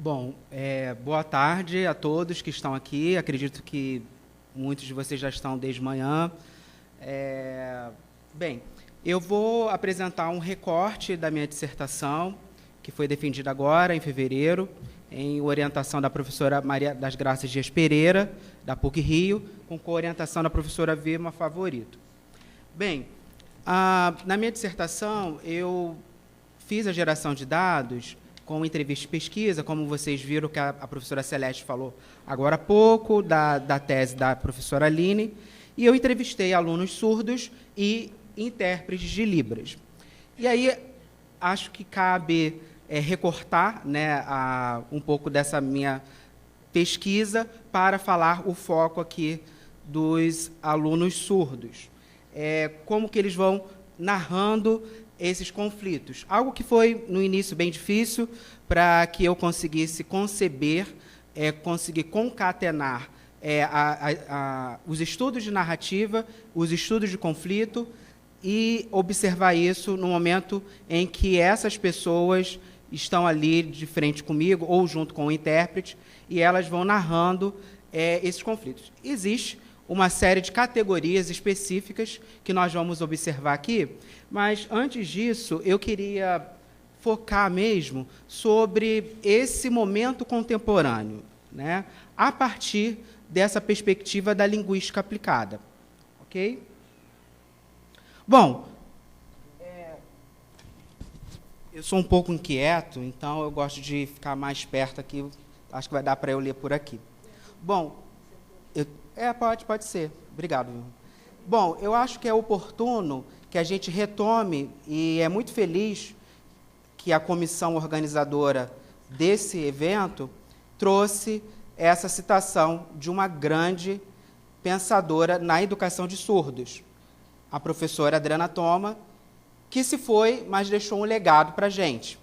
Bom, boa tarde a todos que estão aqui. Acredito que muitos de vocês já estão desde manhã. Bem, eu vou apresentar um recorte da minha dissertação, que foi defendida agora, em fevereiro, em orientação da professora Maria das Graças Dias Pereira, da PUC-Rio, com coorientação da professora Vilma Favorito. Bem, na minha dissertação, eu fiz a geração de dados com entrevista e pesquisa, como vocês viram que a professora Celeste falou agora há pouco, da tese da professora Aline, e eu entrevistei alunos surdos e intérpretes de Libras. E aí, acho que cabe recortar, né, um pouco dessa minha pesquisa para falar o foco aqui dos alunos surdos. Como que eles vão narrando esses conflitos. Algo que foi, no início, bem difícil para que eu conseguisse conceber, conseguir concatenar os estudos de narrativa, os estudos de conflito e observar isso no momento em que essas pessoas estão ali de frente comigo ou junto com o intérprete e elas vão narrando esses conflitos. Existe uma série de categorias específicas que nós vamos observar aqui, mas, antes disso, eu queria focar mesmo sobre esse momento contemporâneo, né, a partir dessa perspectiva da linguística aplicada. Ok? Bom, eu sou um pouco inquieto, então eu gosto de ficar mais perto aqui, acho que vai dar para eu ler por aqui. Bom, pode ser. Obrigado. Bom, eu acho que é oportuno que a gente retome, e é muito feliz que a comissão organizadora desse evento trouxe essa citação de uma grande pensadora na educação de surdos, a professora Adriana Toma, que se foi, mas deixou um legado para a gente.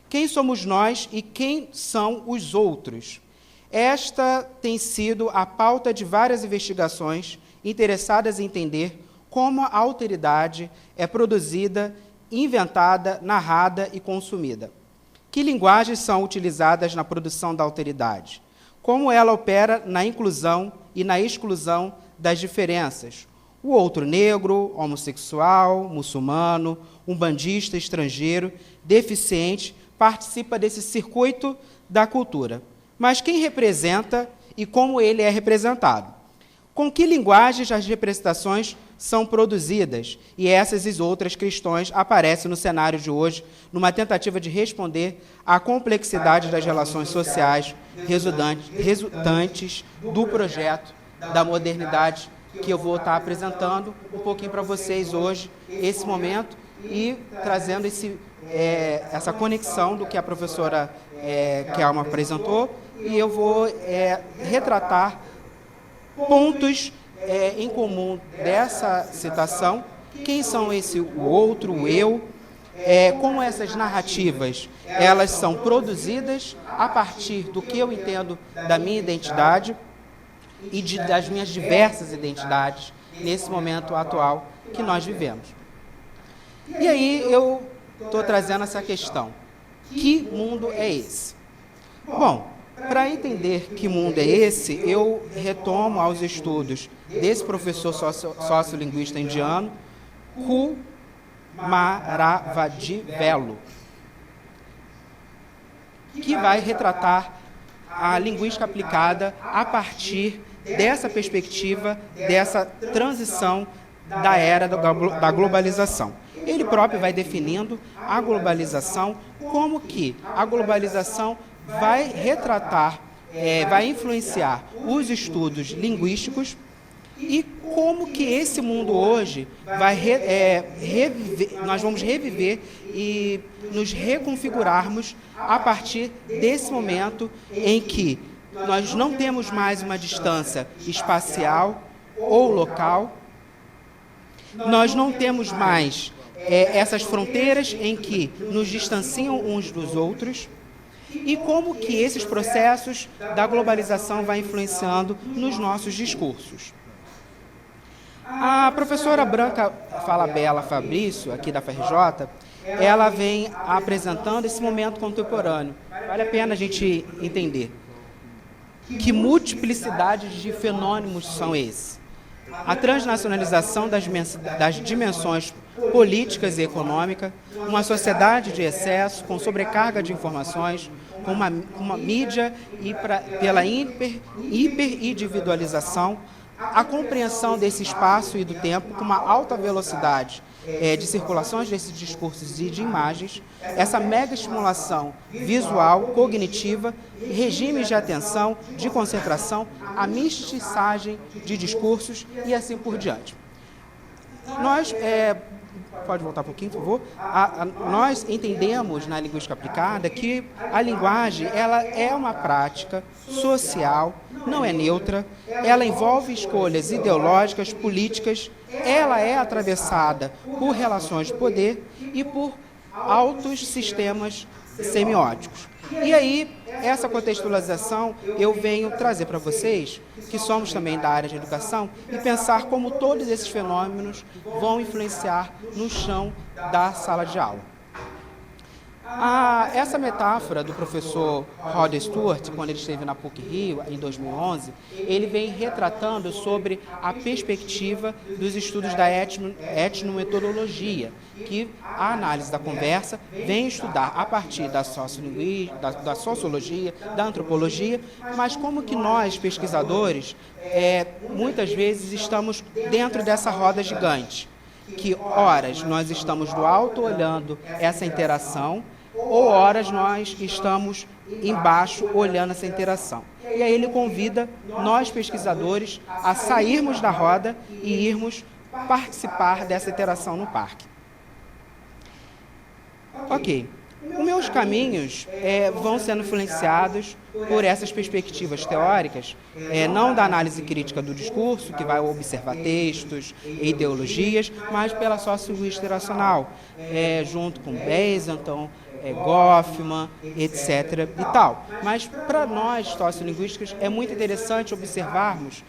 Quem somos nós e quem são os outros? Esta tem sido a pauta de várias investigações interessadas em entender como a alteridade é produzida, inventada, narrada e consumida. Que linguagens são utilizadas na produção da alteridade? Como ela opera na inclusão e na exclusão das diferenças? O outro negro, homossexual, muçulmano, umbandista, estrangeiro, deficiente, participa desse circuito da cultura. Mas quem representa e como ele é representado? Com que linguagens as representações são produzidas? E essas e outras questões aparecem no cenário de hoje, numa tentativa de responder à complexidade das relações sociais resultantes do projeto da modernidade que eu vou estar apresentando um pouquinho para vocês hoje, esse momento, e trazendo essa conexão do que a professora Kelma apresentou, e eu vou retratar pontos em comum dessa citação, quem são o outro, o eu, como essas narrativas elas são produzidas a partir do que eu entendo da minha identidade e das minhas diversas identidades nesse momento atual que nós vivemos. E aí eu estou trazendo essa questão. Que mundo é esse? Bom, para entender que mundo é esse, eu retomo aos estudos desse professor sociolinguista indiano, Kumaravadi-Velo, que vai retratar a linguística aplicada a partir dessa perspectiva, dessa transição da era da globalização. Ele próprio vai definindo a globalização como que a globalização vai retratar, vai influenciar os estudos linguísticos e como que esse mundo hoje vai nós vamos reviver e nos reconfigurarmos a partir desse momento em que nós não temos mais uma distância espacial ou local, nós não temos mais essas fronteiras em que nos distanciam uns dos outros, e como que esses processos da globalização vão influenciando nos nossos discursos. A professora Branca Falabella Fabrício, aqui da FRJ, ela vem apresentando esse momento contemporâneo, vale a pena a gente entender que multiplicidade de fenômenos são esses. A transnacionalização das dimensões políticas e econômicas, uma sociedade de excesso, com sobrecarga de informações, com uma mídia pela hiperindividualização, a compreensão desse espaço e do tempo com uma alta velocidade de circulações desses discursos e de imagens, essa mega estimulação visual, cognitiva, regimes de atenção, de concentração, a mestiçagem de discursos e assim por diante. Nós, pode voltar um pouquinho, por favor? Nós entendemos na linguística aplicada que a linguagem ela é uma prática social, não é neutra, ela envolve escolhas ideológicas, políticas, ela é atravessada por relações de poder e por altos sistemas semióticos. E aí, essa contextualização eu venho trazer para vocês, que somos também da área de educação, e pensar como todos esses fenômenos vão influenciar no chão da sala de aula. Essa metáfora do professor Rod Stewart, quando ele esteve na PUC-Rio, em 2011, ele vem retratando sobre a perspectiva dos estudos da etnometodologia, que a análise da conversa vem estudar a partir da sociolinguística, da sociologia, da antropologia, mas como que nós, pesquisadores, muitas vezes estamos dentro dessa roda gigante, que horas nós estamos do alto olhando essa interação, ou horas nós estamos embaixo olhando essa interação. E aí ele convida nós, pesquisadores, a sairmos da roda e irmos participar dessa interação no parque. Ok. Os meus caminhos vão sendo influenciados por essas perspectivas teóricas, não da análise crítica do discurso, que vai observar textos e ideologias, mas pela sociolinguística interacional, junto com Basington, Goffman, etc. e tal. Mas para nós, sociolinguísticos, é muito interessante observarmos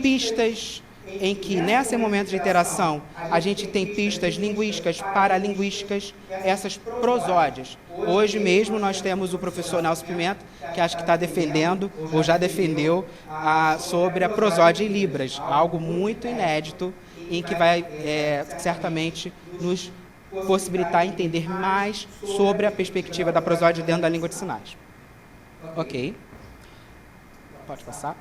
pistas em que, nesse momento de interação, a gente tem pistas linguísticas, paralinguísticas, essas prosódias. Hoje mesmo nós temos o professor Nelson Pimenta, que acho que está defendendo, ou já defendeu, sobre a prosódia em Libras, algo muito inédito, em que vai certamente nos possibilitar entender mais sobre a perspectiva da prosódia dentro da língua de sinais. Ok. Pode passar.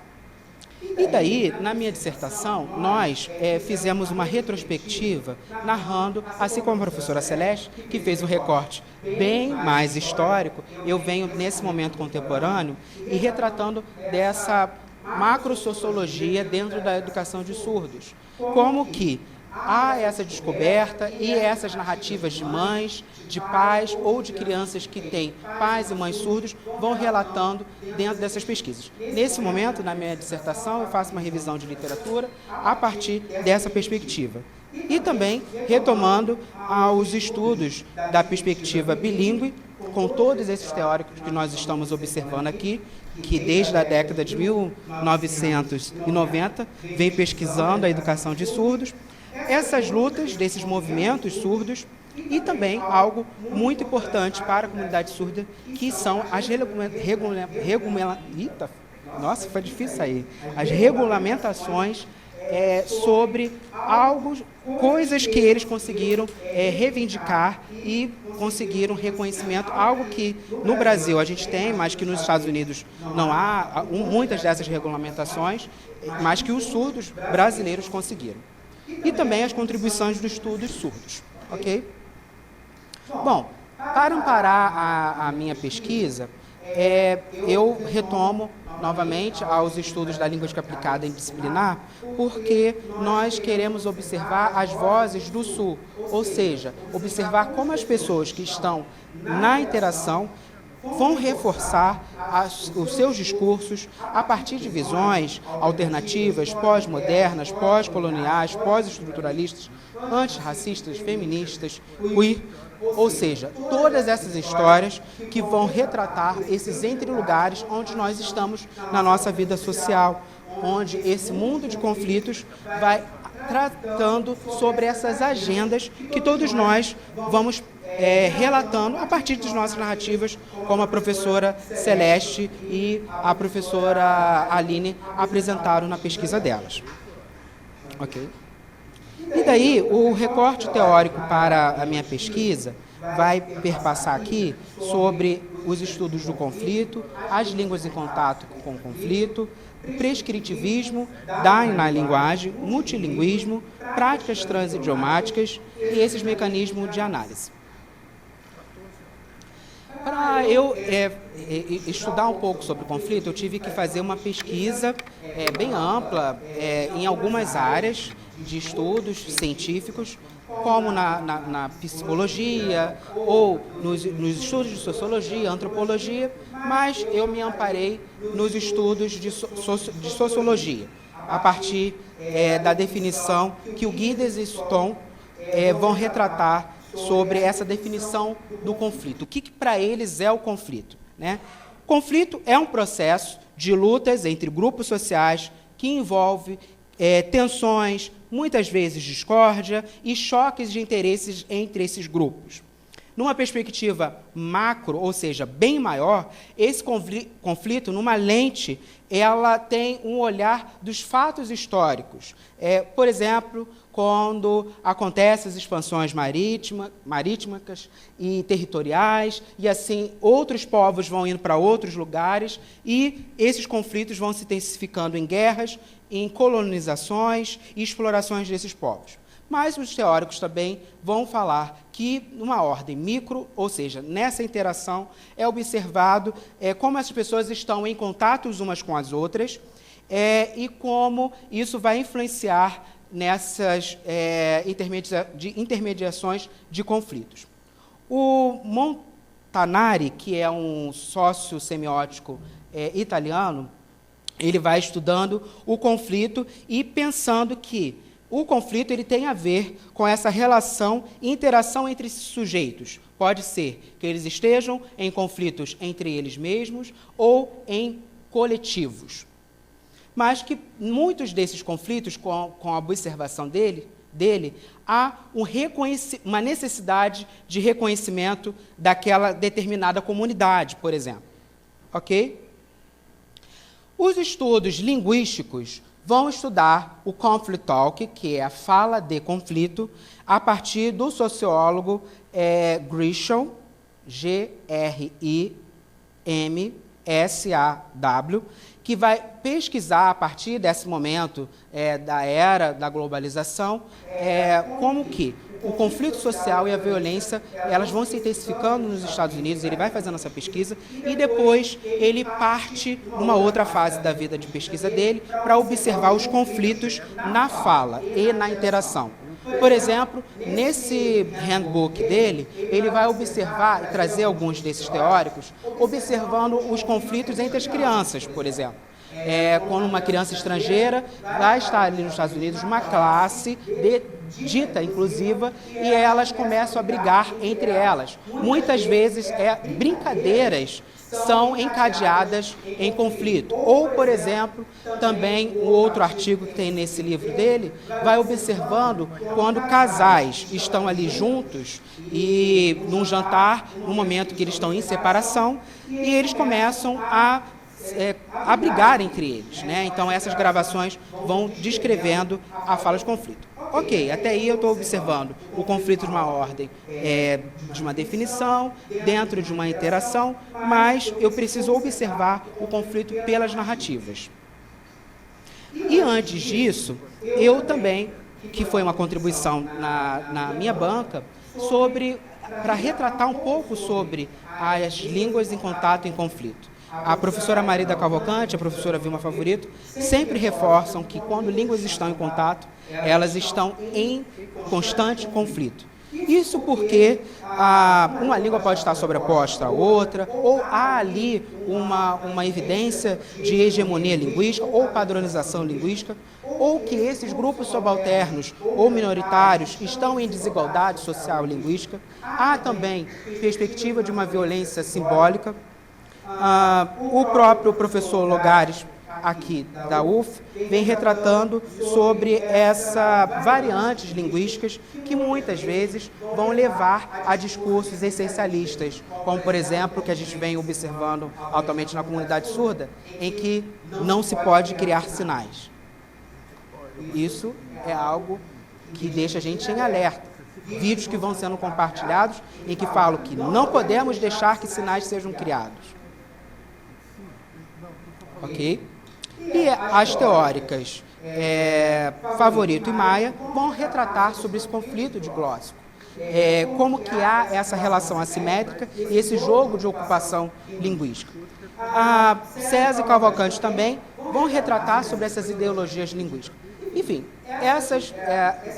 E daí, na minha dissertação, nós fizemos uma retrospectiva narrando, assim como a professora Celeste, que fez um recorte bem mais histórico, eu venho nesse momento contemporâneo e retratando dessa macrosociologia dentro da educação de surdos. Como que há essa descoberta e essas narrativas de mães, de pais ou de crianças que têm pais e mães surdos vão relatando dentro dessas pesquisas. Nesse momento, na minha dissertação, eu faço uma revisão de literatura a partir dessa perspectiva. E também retomando aos estudos da perspectiva bilíngue, com todos esses teóricos que nós estamos observando aqui, que desde a década de 1990 vem pesquisando a educação de surdos, essas lutas desses movimentos surdos e também algo muito importante para a comunidade surda, que são as nossa, foi difícil aí. As regulamentações sobre coisas que eles conseguiram reivindicar e conseguiram reconhecimento, algo que no Brasil a gente tem, mas que nos Estados Unidos não há muitas dessas regulamentações, mas que os surdos brasileiros conseguiram. E também as contribuições dos estudos surdos, ok? Bom, para amparar a minha pesquisa, eu retomo novamente aos estudos da linguística aplicada em disciplinar, porque nós queremos observar as vozes do Sul, ou seja, observar como as pessoas que estão na interação vão reforçar os seus discursos a partir de visões alternativas, pós-modernas, pós-coloniais, pós-estruturalistas, antirracistas, feministas, queer, ou seja, todas essas histórias que vão retratar esses entre-lugares onde nós estamos na nossa vida social, onde esse mundo de conflitos vai tratando sobre essas agendas que todos nós vamos relatando a partir das nossas narrativas, como a professora Celeste e a professora Aline apresentaram na pesquisa delas. Ok? E daí, o recorte teórico para a minha pesquisa vai perpassar aqui sobre os estudos do conflito, as línguas em contato com o conflito, prescritivismo na linguagem, multilinguismo, práticas transidiomáticas e esses mecanismos de análise. Para eu estudar um pouco sobre o conflito, eu tive que fazer uma pesquisa bem ampla em algumas áreas de estudos científicos, como na psicologia ou nos estudos de sociologia, antropologia, mas eu me amparei nos estudos de sociologia, a partir da definição que o Giddens e Stone vão retratar sobre essa definição do conflito. O que para eles é o conflito, né? O conflito é um processo de lutas entre grupos sociais que envolve tensões, muitas vezes discórdia e choques de interesses entre esses grupos. Numa perspectiva macro, ou seja, bem maior, esse conflito, numa lente, ela tem um olhar dos fatos históricos. Por exemplo, quando acontecem as expansões marítimas e territoriais, e assim outros povos vão indo para outros lugares, e esses conflitos vão se intensificando em guerras, em colonizações e explorações desses povos. Mas os teóricos também vão falar que, numa ordem micro, ou seja, nessa interação, é observado como as pessoas estão em contato umas com as outras e como isso vai influenciar nessas intermediações de conflitos. O Montanari, que é um sócio semiótico italiano, ele vai estudando o conflito e pensando que o conflito ele tem a ver com essa relação e interação entre sujeitos. Pode ser que eles estejam em conflitos entre eles mesmos ou em coletivos. Mas que muitos desses conflitos, com a observação dele há uma necessidade de reconhecimento daquela determinada comunidade, por exemplo. Ok? Os estudos linguísticos vão estudar o conflict talk, que é a fala de conflito, a partir do sociólogo Grishaw, Grimshaw, que vai pesquisar, a partir desse momento da era da globalização, como que o conflito social e a violência elas vão se intensificando nos Estados Unidos. Ele vai fazendo essa pesquisa e depois ele parte numa outra fase da vida de pesquisa dele para observar os conflitos na fala e na interação. Por exemplo, nesse handbook dele, ele vai observar e trazer alguns desses teóricos, observando os conflitos entre as crianças, por exemplo. Quando uma criança estrangeira vai estar ali nos Estados Unidos, uma classe dita inclusiva, e elas começam a brigar entre elas. Muitas vezes, brincadeiras são encadeadas em conflito. Ou, por exemplo, também um outro artigo que tem nesse livro dele, vai observando quando casais estão ali juntos e num jantar, no momento que eles estão em separação, e eles começam a brigar entre eles, né? Então, essas gravações vão descrevendo a fala de conflito. Ok, até aí eu estou observando o conflito de uma ordem, de uma definição, dentro de uma interação, mas eu preciso observar o conflito pelas narrativas. E antes disso, eu também, que foi uma contribuição na minha banca, para retratar um pouco sobre as línguas em contato e em conflito. A professora Marida Cavalcante, a professora Vilma Favorito, sempre reforçam que quando línguas estão em contato, elas estão em constante conflito. Isso porque uma língua pode estar sobreposta à outra, ou há ali uma evidência de hegemonia linguística ou padronização linguística, ou que esses grupos subalternos ou minoritários estão em desigualdade social e linguística. Há também perspectiva de uma violência simbólica. O próprio professor Logares aqui da UF vem retratando sobre essas variantes linguísticas que muitas vezes vão levar a discursos essencialistas, como, por exemplo, que a gente vem observando atualmente na comunidade surda, em que não se pode criar sinais. Isso é algo que deixa a gente em alerta. Vídeos que vão sendo compartilhados em que falam que não podemos deixar que sinais sejam criados. Ok? E as teóricas Favorito e Maia vão retratar sobre esse conflito diglóssico. Como que há essa relação assimétrica e esse jogo de ocupação linguística. A César e Cavalcante também vão retratar sobre essas ideologias linguísticas. Enfim,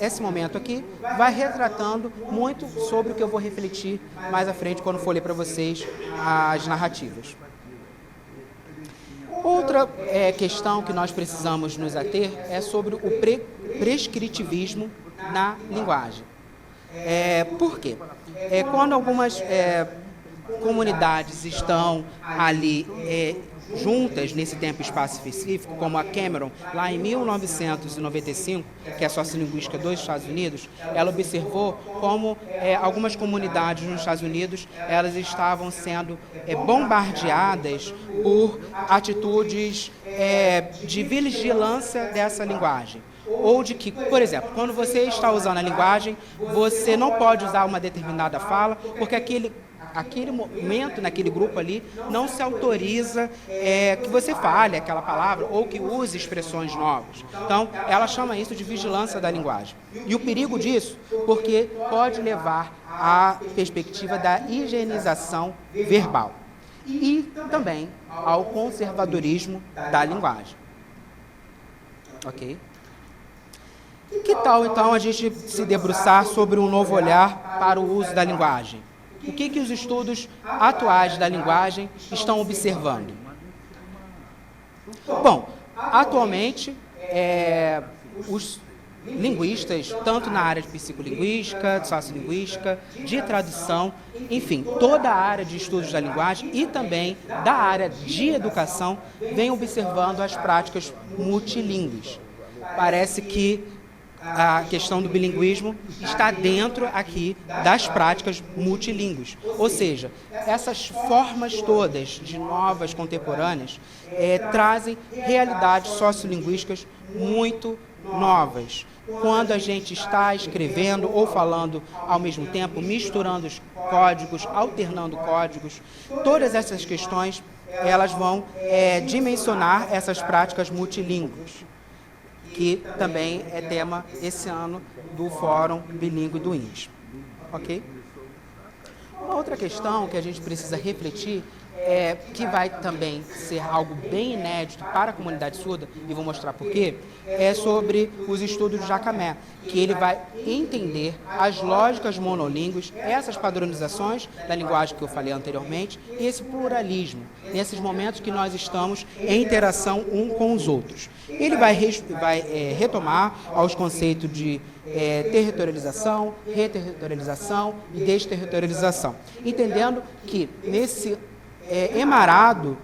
esse momento aqui vai retratando muito sobre o que eu vou refletir mais à frente quando for ler para vocês as narrativas. Outra questão que nós precisamos nos ater é sobre o prescritivismo na linguagem. Por quê? Quando algumas comunidades estão ali juntas nesse tempo e espaço específico, como a Cameron, lá em 1995, que é a sociolinguística dos Estados Unidos, ela observou como algumas comunidades nos Estados Unidos elas estavam sendo bombardeadas por atitudes de vigilância dessa linguagem. Ou de que, por exemplo, quando você está usando a linguagem, você não pode usar uma determinada fala, porque aquele momento, naquele grupo ali, não se autoriza que você fale aquela palavra ou que use expressões novas. Então, ela chama isso de vigilância da linguagem. E o perigo disso, porque pode levar à perspectiva da higienização verbal e também ao conservadorismo da linguagem. Ok? Que tal, então, a gente se debruçar sobre um novo olhar para o uso da linguagem? O que os estudos atuais da linguagem estão observando? Bom, atualmente, os linguistas, tanto na área de psicolinguística, de sociolinguística, de tradução, enfim, toda a área de estudos da linguagem e também da área de educação, vem observando as práticas multilingües. Parece que a questão do bilinguismo está dentro aqui das práticas multilingües. Ou seja, essas formas todas de novas contemporâneas trazem realidades sociolinguísticas muito novas. Quando a gente está escrevendo ou falando ao mesmo tempo, misturando os códigos, alternando códigos, todas essas questões elas vão dimensionar essas práticas multilingües, que também é tema esse ano do Fórum Bilíngue do INSS. Ok? Uma outra questão que a gente precisa refletir que vai também ser algo bem inédito para a comunidade surda, e vou mostrar por quê, é sobre os estudos de Jacamé, que ele vai entender as lógicas monolíngues, essas padronizações da linguagem que eu falei anteriormente, e esse pluralismo, nesses momentos que nós estamos em interação um com os outros. Ele vai retomar aos conceitos de territorialização, reterritorialização e desterritorialização, entendendo que nesse emarado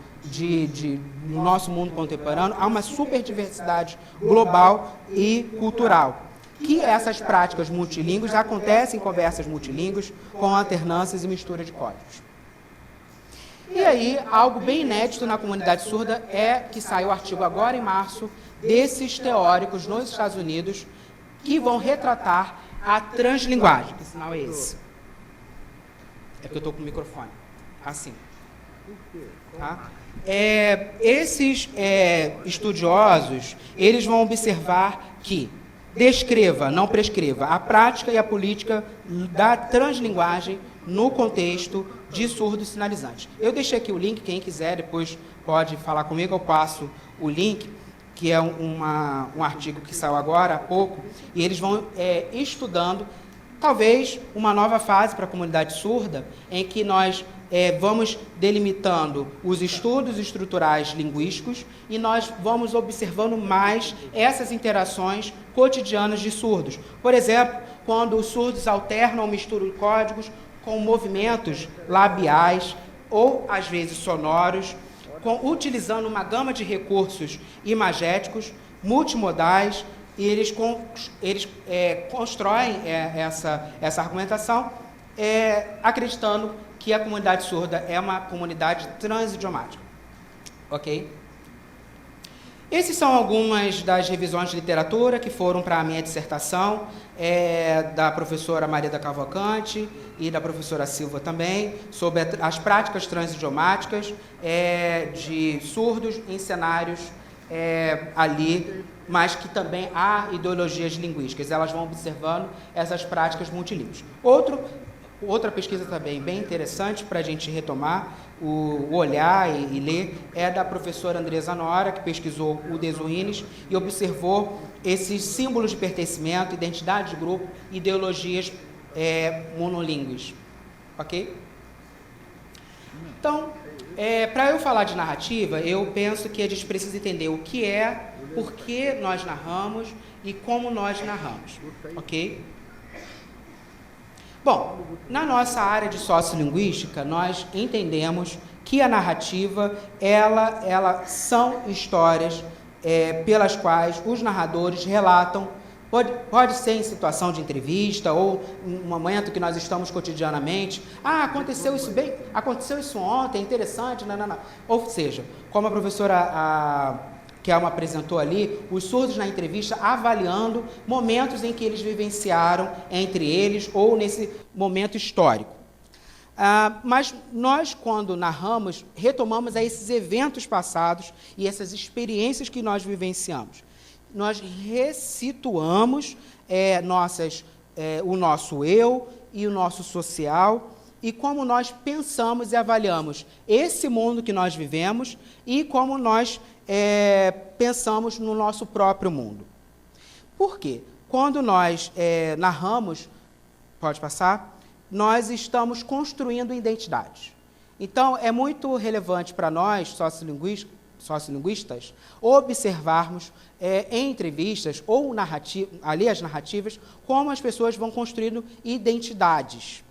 no nosso mundo contemporâneo, há uma superdiversidade global e cultural. Que essas práticas multilingües acontecem em conversas multilingües com alternâncias e mistura de códigos. E aí, algo bem inédito na comunidade surda é que saiu o artigo agora em março desses teóricos nos Estados Unidos que vão retratar a translinguagem. Que sinal é esse? É porque eu estou com o microfone. Assim. Tá? Esses estudiosos, eles vão observar que descreva, não prescreva, a prática e a política da translinguagem no contexto de surdos sinalizantes. Eu deixei aqui o link, quem quiser depois pode falar comigo, eu passo o link, que é um artigo que saiu agora há pouco, e eles vão estudando, talvez, uma nova fase para a comunidade surda, em que nós vamos delimitando os estudos estruturais linguísticos e nós vamos observando mais essas interações cotidianas de surdos. Por exemplo, quando os surdos alternam ou misturam códigos com movimentos labiais ou, às vezes, sonoros, utilizando uma gama de recursos imagéticos, multimodais, e eles constroem essa argumentação acreditando que a comunidade surda é uma comunidade transidiomática. Ok? Esses são algumas das revisões de literatura que foram para a minha dissertação, da professora Maria da Cavalcante e da professora Silva também, sobre as práticas transidiomáticas de surdos em cenários ali, mas que também há ideologias linguísticas. Elas vão observando essas práticas multilíngues. Outra pesquisa também bem interessante para a gente retomar o olhar e ler é da professora Andresa Nora, que pesquisou o Desuínes e observou esses símbolos de pertencimento, identidade de grupo, ideologias monolíngues. Ok? Então, para eu falar de narrativa, eu penso que a gente precisa entender o que é, por que nós narramos e como nós narramos. Ok? Bom, na nossa área de sociolinguística, nós entendemos que a narrativa, ela são histórias pelas quais os narradores relatam, pode ser em situação de entrevista ou um momento que nós estamos cotidianamente. Aconteceu isso ontem, interessante, não. Ou seja, como a professora que a Alma apresentou ali, os surdos na entrevista avaliando momentos em que eles vivenciaram entre eles ou nesse momento histórico. Mas nós, quando narramos, retomamos a esses eventos passados e essas experiências que nós vivenciamos. Nós ressituamos o nosso eu e o nosso social e como nós pensamos e avaliamos esse mundo que nós vivemos e como nós pensamos no nosso próprio mundo. Por quê? Quando nós narramos, pode passar, nós estamos construindo identidades. Então, é muito relevante para nós, sociolinguistas, observarmos em entrevistas ou ali as narrativas, como as pessoas vão construindo identidades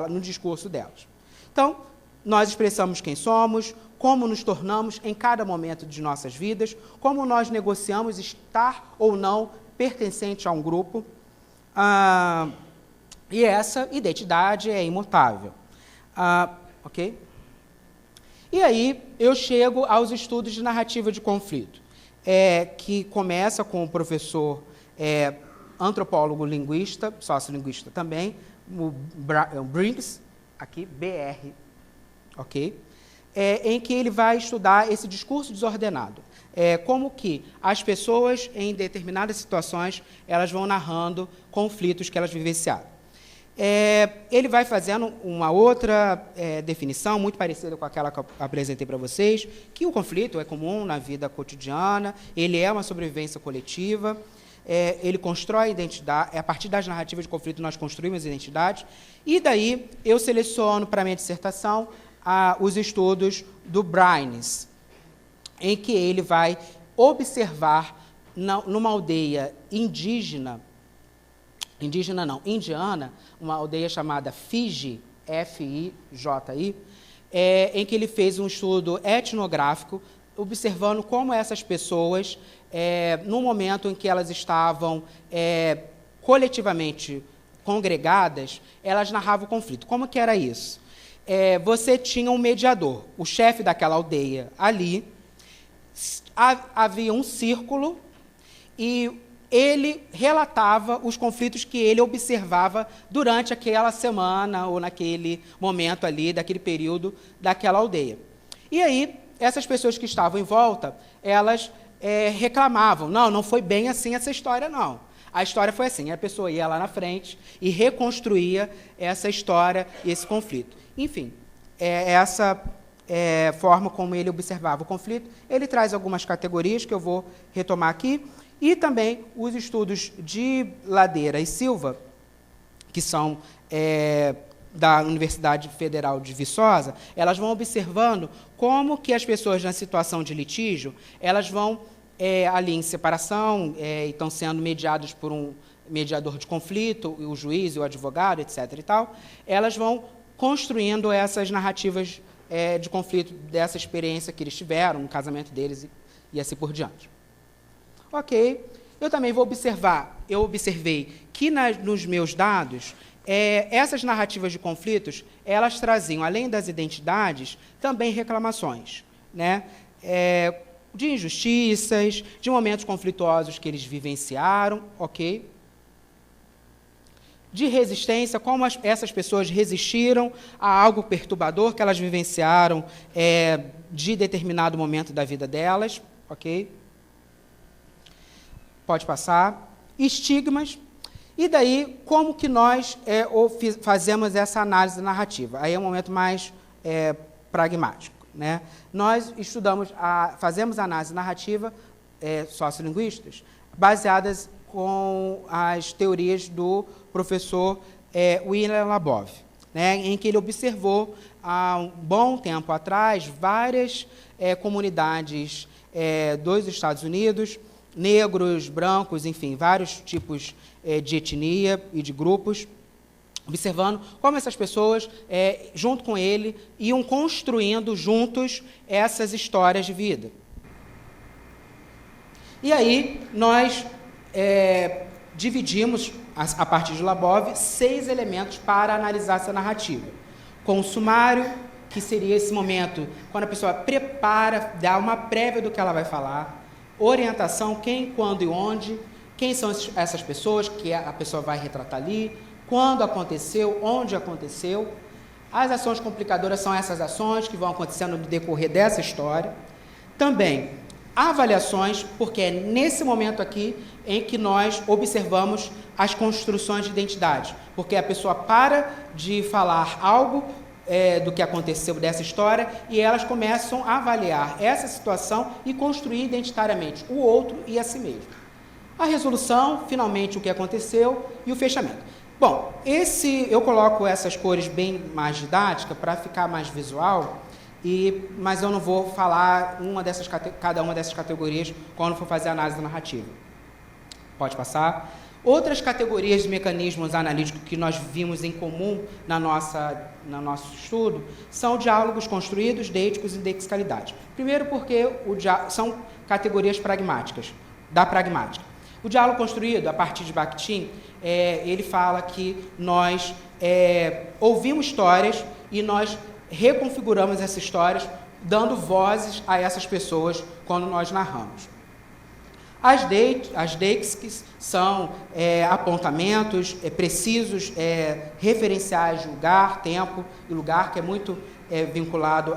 no discurso delas. Então, nós expressamos quem somos, como nos tornamos em cada momento de nossas vidas, como nós negociamos estar ou não pertencente a um grupo, e essa identidade é imutável. Ok? E aí eu chego aos estudos de narrativa de conflito, que começa com o professor antropólogo linguista, sociolinguista também, o Briggs, aqui, BR, ok? Em que ele vai estudar esse discurso desordenado. Como que as pessoas, em determinadas situações, elas vão narrando conflitos que elas vivenciaram. Ele vai fazendo uma outra definição, muito parecida com aquela que eu apresentei para vocês, que o conflito é comum na vida cotidiana, ele é uma sobrevivência coletiva, ele constrói identidade, a partir das narrativas de conflito nós construímos identidades, e daí eu seleciono para a minha dissertação os estudos do Brines, em que ele vai observar numa aldeia indiana, uma aldeia chamada Fiji, F-I-J-I, em que ele fez um estudo etnográfico, observando como essas pessoas, no momento em que elas estavam coletivamente congregadas, elas narravam o conflito. Como que era isso? Você tinha um mediador, o chefe daquela aldeia ali, havia um círculo e ele relatava os conflitos que ele observava durante aquela semana ou naquele momento ali, daquele período daquela aldeia. E aí, essas pessoas que estavam em volta, elas reclamavam, não foi bem assim essa história, não. A história foi assim, a pessoa ia lá na frente e reconstruía essa história e esse conflito. Enfim, essa forma como ele observava o conflito. Ele traz algumas categorias que eu vou retomar aqui, e também os estudos de Ladeira e Silva, que são da Universidade Federal de Viçosa, elas vão observando como que as pessoas na situação de litígio, elas vão ali em separação, e estão sendo mediadas por um mediador de conflito, o juiz e o advogado, etc. e tal, elas vão construindo essas narrativas de conflito dessa experiência que eles tiveram, no casamento deles e assim por diante. Ok. Eu também vou observar, eu observei que nos meus dados, essas narrativas de conflitos, elas traziam, além das identidades, também reclamações, né? De injustiças, de momentos conflituosos que eles vivenciaram, ok? De resistência, como essas pessoas resistiram a algo perturbador que elas vivenciaram de determinado momento da vida delas, ok? Pode passar. Estigmas. E daí, como que nós fazemos essa análise narrativa? Aí é um momento mais pragmático, né? Nós fazemos análise narrativa sociolinguísticas baseadas com as teorias do professor William Labov, né, em que ele observou, há um bom tempo atrás, várias comunidades dos Estados Unidos, negros, brancos, enfim, vários tipos de etnia e de grupos, observando como essas pessoas, junto com ele, iam construindo juntos essas histórias de vida. E aí, nós dividimos, a partir de Labov, 6 elementos para analisar essa narrativa. Com o sumário, que seria esse momento, quando a pessoa prepara, dá uma prévia do que ela vai falar. Orientação, quem, quando e onde. Quem são essas pessoas que a pessoa vai retratar ali. Quando aconteceu, onde aconteceu. As ações complicadoras são essas ações que vão acontecendo no decorrer dessa história. Também, avaliações, porque é nesse momento aqui em que nós observamos as construções de identidade. Porque a pessoa para de falar algo do que aconteceu dessa história e elas começam a avaliar essa situação e construir identitariamente o outro e a si mesmo. A resolução, finalmente, o que aconteceu e o fechamento. Bom, eu coloco essas cores bem mais didáticas para ficar mais visual, mas eu não vou falar cada uma dessas categorias quando for fazer a análise narrativa. Pode passar. Outras categorias de mecanismos analíticos que nós vimos em comum no nosso estudo são diálogos construídos, deíticos e indexicalidade. Primeiro porque são categorias pragmáticas, da pragmática. O diálogo construído, a partir de Bakhtin, ele fala que nós ouvimos histórias e nós reconfiguramos essas histórias, dando vozes a essas pessoas quando nós narramos. As deixes são apontamentos precisos, referenciais de lugar, tempo e lugar, que é muito vinculado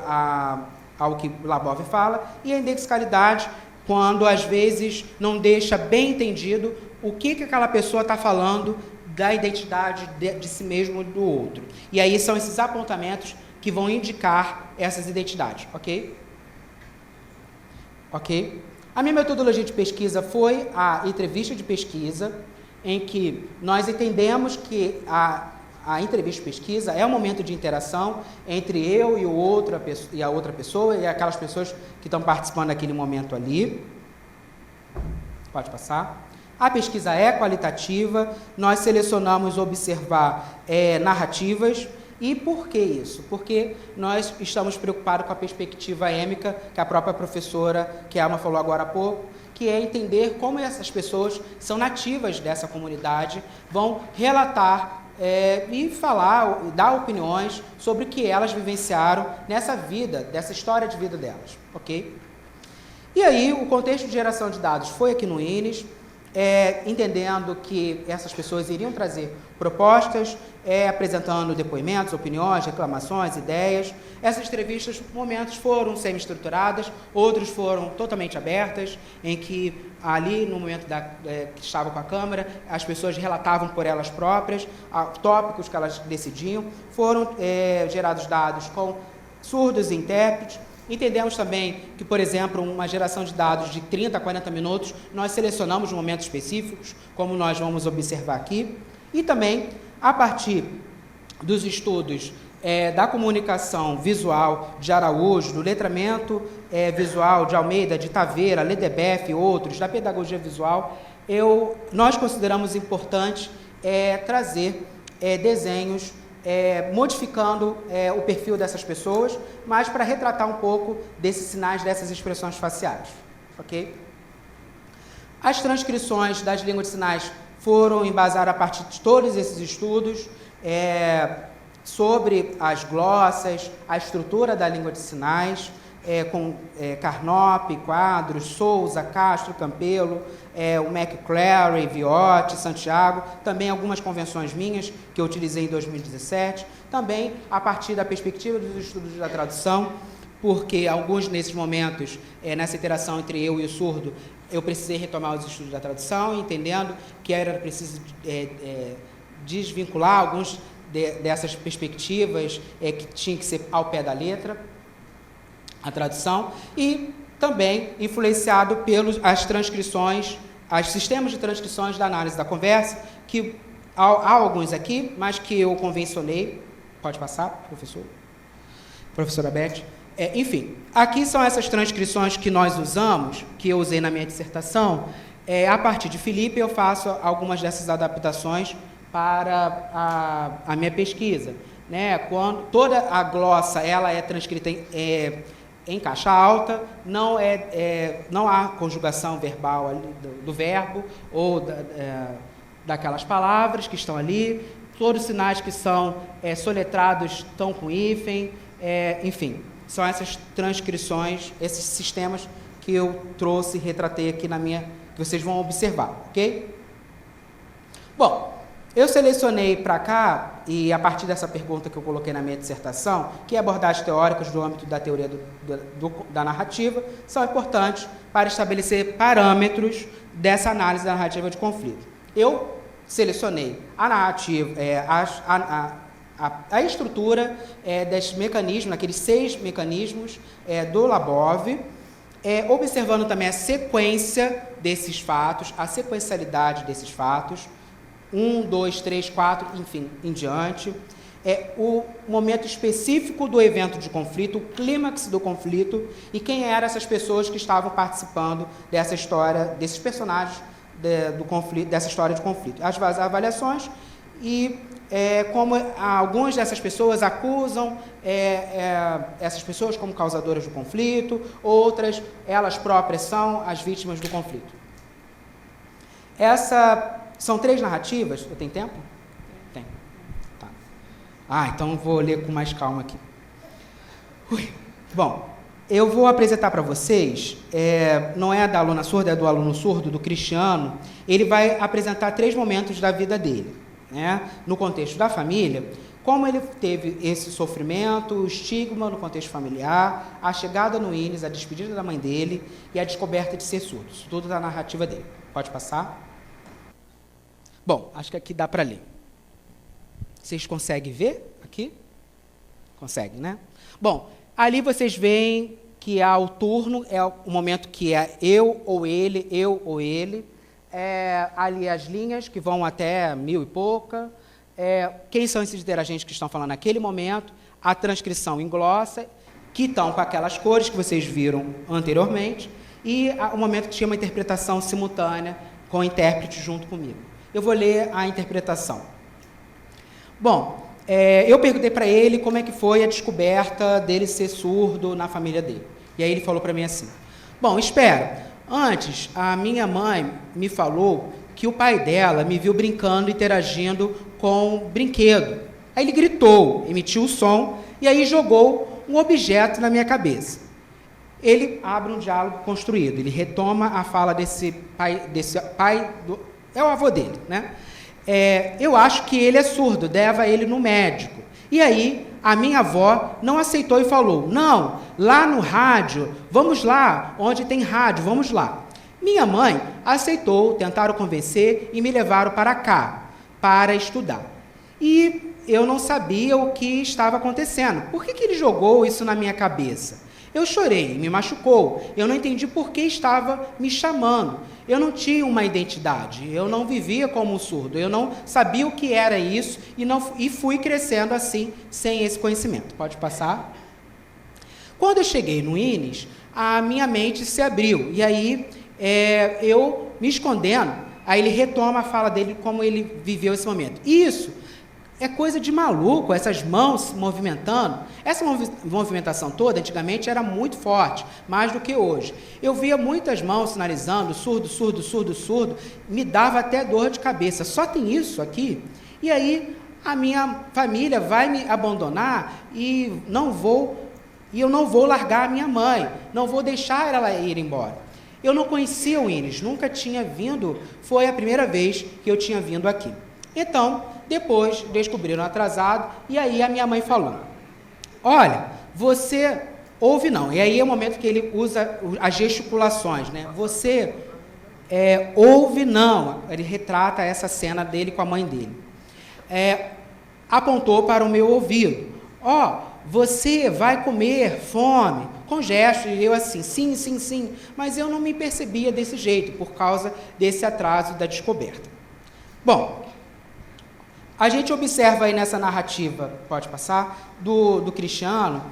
ao que Labov fala, e a indexicalidade, quando às vezes não deixa bem entendido o que aquela pessoa está falando da identidade de si mesmo e do outro. E aí são esses apontamentos que vão indicar essas identidades, ok? Ok? A minha metodologia de pesquisa foi a entrevista de pesquisa, em que nós entendemos que a entrevista de pesquisa é um momento de interação entre eu e a outra pessoa e aquelas pessoas que estão participando daquele momento ali. Pode passar. A pesquisa é qualitativa, nós selecionamos observar narrativas. E por que isso? Porque nós estamos preocupados com a perspectiva êmica, que a própria professora, que a Alma falou agora há pouco, que é entender como essas pessoas são nativas dessa comunidade, vão relatar e falar, dar opiniões sobre o que elas vivenciaram nessa vida, dessa história de vida delas, ok? E aí, o contexto de geração de dados foi aqui no INES, entendendo que essas pessoas iriam trazer propostas, apresentando depoimentos, opiniões, reclamações, ideias. Essas entrevistas, momentos foram semi-estruturadas, outros foram totalmente abertas, em que ali, no momento que estava com a câmera, as pessoas relatavam por elas próprias, tópicos que elas decidiam. Foram gerados dados com surdos e intérpretes. Entendemos também que, por exemplo, uma geração de dados de 30 a 40 minutos, nós selecionamos momentos específicos, como nós vamos observar aqui, e também, a partir dos estudos da comunicação visual de Araújo, do letramento visual de Almeida, de Taveira, Ledebef e outros, da pedagogia visual, nós consideramos importante trazer desenhos modificando o perfil dessas pessoas, mas para retratar um pouco desses sinais, dessas expressões faciais. Ok? As transcrições das línguas de sinais foram embasadas a partir de todos esses estudos sobre as glossas, a estrutura da língua de sinais, com Carnop, Quadros, Souza, Castro, Campelo, o McClary, Viotti, Santiago, também algumas convenções minhas que eu utilizei em 2017, também a partir da perspectiva dos estudos da tradução, porque alguns nesses momentos, nessa interação entre eu e o surdo, eu precisei retomar os estudos da tradução, entendendo que era preciso desvincular alguns dessas perspectivas que tinha que ser ao pé da letra, a tradução, e também influenciado pelas transcrições, os sistemas de transcrições da análise da conversa, que há alguns aqui, mas que eu convencionei. Pode passar, professor? Professora Beth? Enfim, aqui são essas transcrições que nós usamos, que eu usei na minha dissertação. A partir de Felipe, eu faço algumas dessas adaptações para a minha pesquisa. Né? Quando toda a glossa ela é transcrita em caixa alta, não há conjugação verbal ali do verbo ou daquelas palavras que estão ali, todos os sinais que são soletrados estão com hífen, enfim, são essas transcrições, esses sistemas que eu trouxe e retratei aqui que vocês vão observar, ok? Bom, eu selecionei para cá, e a partir dessa pergunta que eu coloquei na minha dissertação, que abordagens teóricas do âmbito da teoria da narrativa são importantes para estabelecer parâmetros dessa análise da narrativa de conflito. Eu selecionei a narrativa, a estrutura desses mecanismos, aqueles 6 mecanismos do Labov, observando também a sequência desses fatos, a sequencialidade desses fatos, 1, 2, 3, 4, enfim, em diante. O momento específico do evento de conflito, o clímax do conflito, e quem eram essas pessoas que estavam participando dessa história, desses personagens do conflito, dessa história de conflito. As avaliações e como algumas dessas pessoas acusam essas pessoas como causadoras do conflito, outras, elas próprias são as vítimas do conflito. São 3 narrativas. Eu tenho tempo? Tem. Tá. Então vou ler com mais calma aqui. Bom, eu vou apresentar para vocês, não é da aluna surda, é do aluno surdo, do Cristiano. Ele vai apresentar 3 momentos da vida dele, né? No contexto da família, como ele teve esse sofrimento, o estigma no contexto familiar, a chegada no INES, a despedida da mãe dele e a descoberta de ser surdo. Isso tudo da narrativa dele. Pode passar? Bom, acho que aqui dá para ler. Vocês conseguem ver aqui? Conseguem, né? Bom, ali vocês veem que há o turno, é o momento que é eu ou ele, eu ou ele. Ali as linhas que vão até 1000 e pouca. Quem são esses interagentes que estão falando naquele momento? A transcrição em glossa, que estão com aquelas cores que vocês viram anteriormente, e o momento que tinha uma interpretação simultânea com o intérprete junto comigo. Eu vou ler a interpretação. Bom, eu perguntei para ele como é que foi a descoberta dele ser surdo na família dele. E aí ele falou para mim assim: bom, espera, antes a minha mãe me falou que o pai dela me viu brincando, interagindo com um brinquedo. Aí ele gritou, emitiu o som, e aí jogou um objeto na minha cabeça. Ele abre um diálogo construído, ele retoma a fala desse pai é o avô dele, né? Eu acho que ele é surdo, leva ele no médico. E aí, a minha avó não aceitou e falou: não, lá no rádio, vamos lá, onde tem rádio, vamos lá. Minha mãe aceitou, tentaram convencer e me levaram para cá, para estudar. E eu não sabia o que estava acontecendo. Por que ele jogou isso na minha cabeça? Eu chorei, me machucou, eu não entendi por que estava me chamando. Eu não tinha uma identidade, eu não vivia como um surdo, eu não sabia o que era isso e fui crescendo assim, sem esse conhecimento. Pode passar? Quando eu cheguei no INES, a minha mente se abriu, e aí eu me escondendo, aí ele retoma a fala dele, como ele viveu esse momento. Isso é coisa de maluco, essas mãos se movimentando. Essa movimentação toda, antigamente, era muito forte, mais do que hoje. Eu via muitas mãos sinalizando, surdo, surdo, surdo, surdo, me dava até dor de cabeça. Só tem isso aqui? E aí, a minha família vai me abandonar e eu não vou largar a minha mãe, não vou deixar ela ir embora. Eu não conhecia o Ínis, nunca tinha vindo, foi a primeira vez que eu tinha vindo aqui. Então, depois descobriram atrasado, e aí a minha mãe falou, olha, você ouve não, e aí é o momento que ele usa as gesticulações, né? Você ouve não, ele retrata essa cena dele com a mãe dele. Apontou para o meu ouvido, você vai comer fome, com gestos, e eu assim, sim, sim, sim, mas eu não me percebia desse jeito, por causa desse atraso da descoberta. Bom, a gente observa aí nessa narrativa, pode passar, do Cristiano,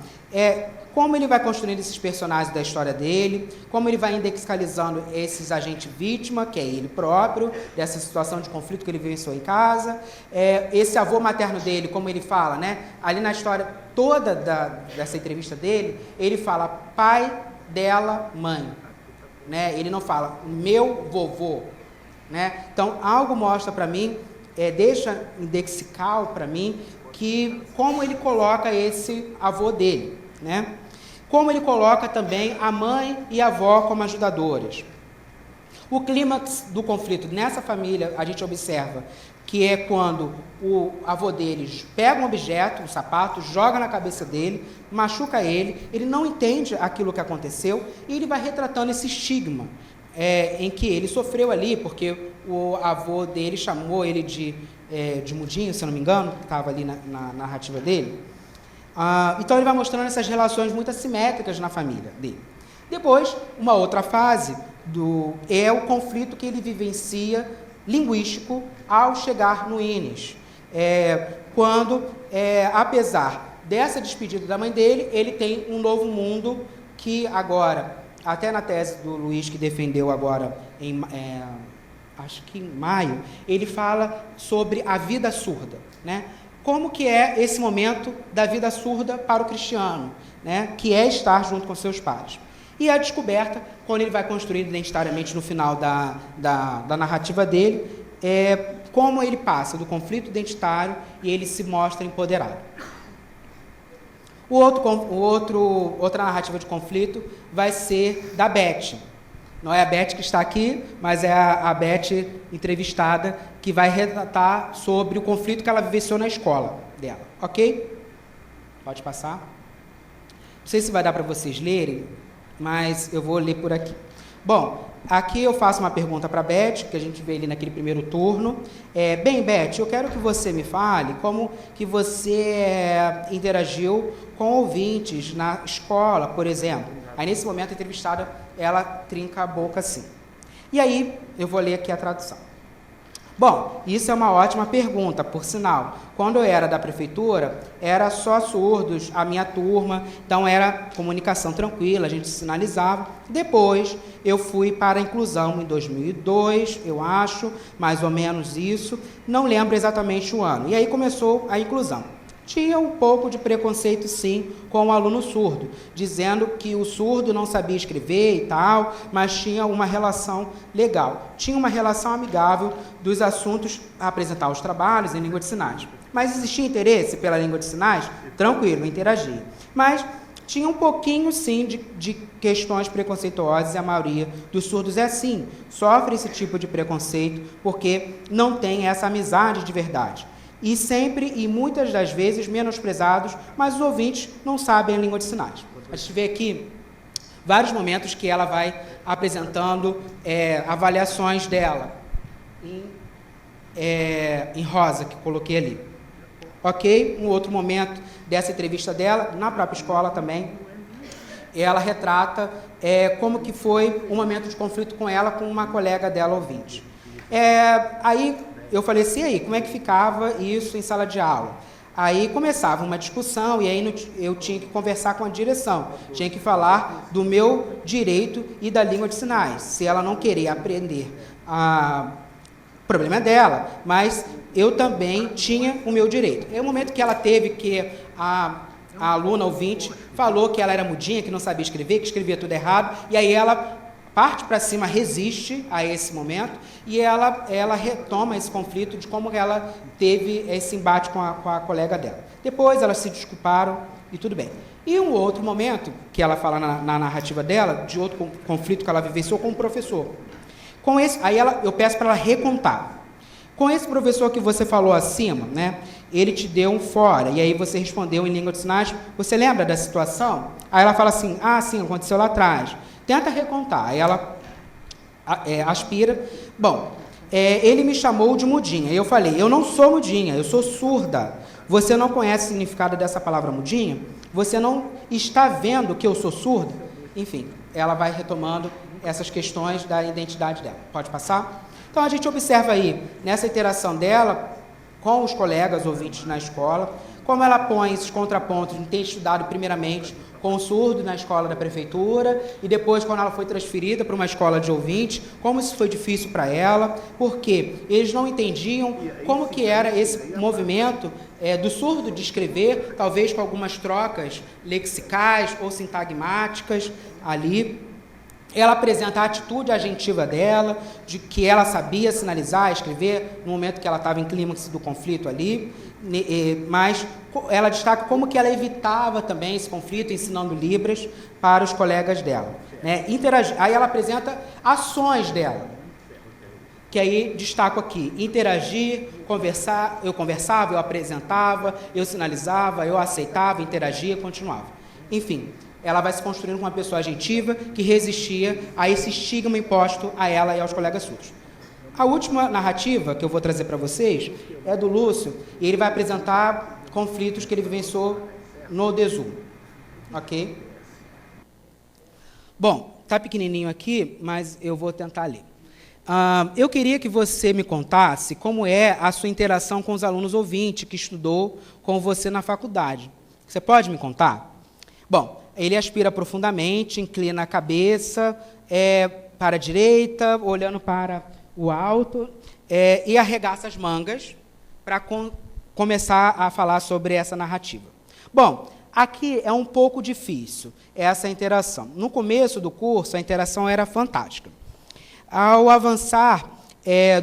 como ele vai construindo esses personagens da história dele, como ele vai indexicalizando esses agentes vítima, que é ele próprio, dessa situação de conflito que ele vivenciou em casa, esse avô materno dele, como ele fala, né? Ali na história toda dessa entrevista dele, ele fala pai dela, mãe, né? Ele não fala meu vovô, né? Então, algo mostra para mim, deixa indexical para mim, que como ele coloca esse avô dele, né? Como ele coloca também a mãe e a avó como ajudadoras. O clímax do conflito nessa família, a gente observa que é quando o avô deles pega um objeto, um sapato, joga na cabeça dele, machuca ele não entende aquilo que aconteceu, e ele vai retratando esse estigma em que ele sofreu ali, porque o avô dele chamou ele de mudinho, se eu não me engano, que estava ali na narrativa dele. Então ele vai mostrando essas relações muito assimétricas na família dele. Depois, uma outra fase é o conflito que ele vivencia linguístico ao chegar no Ínis. Quando, apesar dessa despedida da mãe dele, ele tem um novo mundo que agora, até na tese do Luiz, que defendeu agora, acho que em maio, ele fala sobre a vida surda, né? Como que é esse momento da vida surda para o Cristiano, né? Que é estar junto com seus pais. E a descoberta, quando ele vai construir identitariamente no final da narrativa dele, como ele passa do conflito identitário e ele se mostra empoderado. Outra narrativa de conflito vai ser da Beth. Não é a Beth que está aqui, mas é a Beth entrevistada, que vai retratar sobre o conflito que ela vivenciou na escola dela. Ok? Pode passar. Não sei se vai dar para vocês lerem, mas eu vou ler por aqui. Bom, aqui eu faço uma pergunta para a Beth, que a gente vê ali naquele primeiro turno. Bem, Beth, eu quero que você me fale como que você interagiu com ouvintes na escola, por exemplo. Aí, nesse momento, a entrevistada, ela trinca a boca assim. E aí, eu vou ler aqui a tradução. Bom, isso é uma ótima pergunta, por sinal. Quando eu era da prefeitura, era só surdos, a minha turma, então era comunicação tranquila, a gente sinalizava. Depois, eu fui para a inclusão em 2002, eu acho, mais ou menos isso, não lembro exatamente o ano. E aí começou a inclusão. Tinha um pouco de preconceito, sim, com o aluno surdo, dizendo que o surdo não sabia escrever e tal, mas tinha uma relação legal. Tinha uma relação amigável dos assuntos a apresentar os trabalhos em língua de sinais. Mas existia interesse pela língua de sinais? Tranquilo, interagia. Mas tinha um pouquinho, sim, de questões preconceituosas, e a maioria dos surdos é assim, sofre esse tipo de preconceito porque não tem essa amizade de verdade. E sempre, e muitas das vezes, menosprezados, mas os ouvintes não sabem a língua de sinais. A gente vê aqui vários momentos que ela vai apresentando avaliações dela, em rosa, que coloquei ali. Ok? Um outro momento dessa entrevista dela, na própria escola também, ela retrata como que foi um momento de conflito com ela, com uma colega dela ouvinte. Aí, eu falei assim, aí, como é que ficava isso em sala de aula? Aí começava uma discussão, e aí eu tinha que conversar com a direção, tinha que falar do meu direito e da língua de sinais. Se ela não queria aprender, o problema é dela, mas eu também tinha o meu direito. É o momento que ela teve que a aluna ouvinte falou que ela era mudinha, que não sabia escrever, que escrevia tudo errado, e aí ela parte para cima, resiste a esse momento, e ela retoma esse conflito de como ela teve esse embate com a colega dela. Depois elas se desculparam e tudo bem. E um outro momento, que ela fala na narrativa dela, de outro conflito que ela vivenciou com o professor. Com esse, aí eu peço para ela recontar. Com esse professor que você falou acima, né, ele te deu um fora, e aí você respondeu em língua de sinais, você lembra da situação? Aí ela fala assim, sim, aconteceu lá atrás. Tenta recontar. Aí ela aspira. Bom, ele me chamou de mudinha. Eu falei, eu não sou mudinha, eu sou surda. Você não conhece o significado dessa palavra mudinha? Você não está vendo que eu sou surda? Enfim, ela vai retomando essas questões da identidade dela. Pode passar? Então, a gente observa aí, nessa interação dela com os colegas ouvintes na escola, como ela põe esses contrapontos de ter estudado primeiramente com o surdo na escola da prefeitura e depois, quando ela foi transferida para uma escola de ouvintes, como isso foi difícil para ela, porque eles não entendiam como que era esse movimento do surdo de escrever, talvez com algumas trocas lexicais ou sintagmáticas ali. Ela apresenta a atitude agentiva dela, de que ela sabia sinalizar, escrever, no momento que ela estava em clímax do conflito ali, mas ela destaca como que ela evitava também esse conflito, ensinando Libras para os colegas dela. Né? Aí ela apresenta ações dela, que aí destaco aqui, interagir, conversar, eu conversava, eu apresentava, eu sinalizava, eu aceitava, interagia, continuava. Enfim, ela vai se construindo como uma pessoa agentiva que resistia a esse estigma imposto a ela e aos colegas surdos. A última narrativa que eu vou trazer para vocês é do Lúcio, e ele vai apresentar conflitos que ele vivenciou no DESU. Ok? Bom, está pequenininho aqui, mas eu vou tentar ler. Eu queria que você me contasse como é a sua interação com os alunos ouvintes que estudou com você na faculdade. Você pode me contar? Bom, ele aspira profundamente, inclina a cabeça para a direita, olhando para o alto, e arregaça as mangas para começar a falar sobre essa narrativa. Bom, aqui é um pouco difícil essa interação. No começo do curso, a interação era fantástica. Ao avançar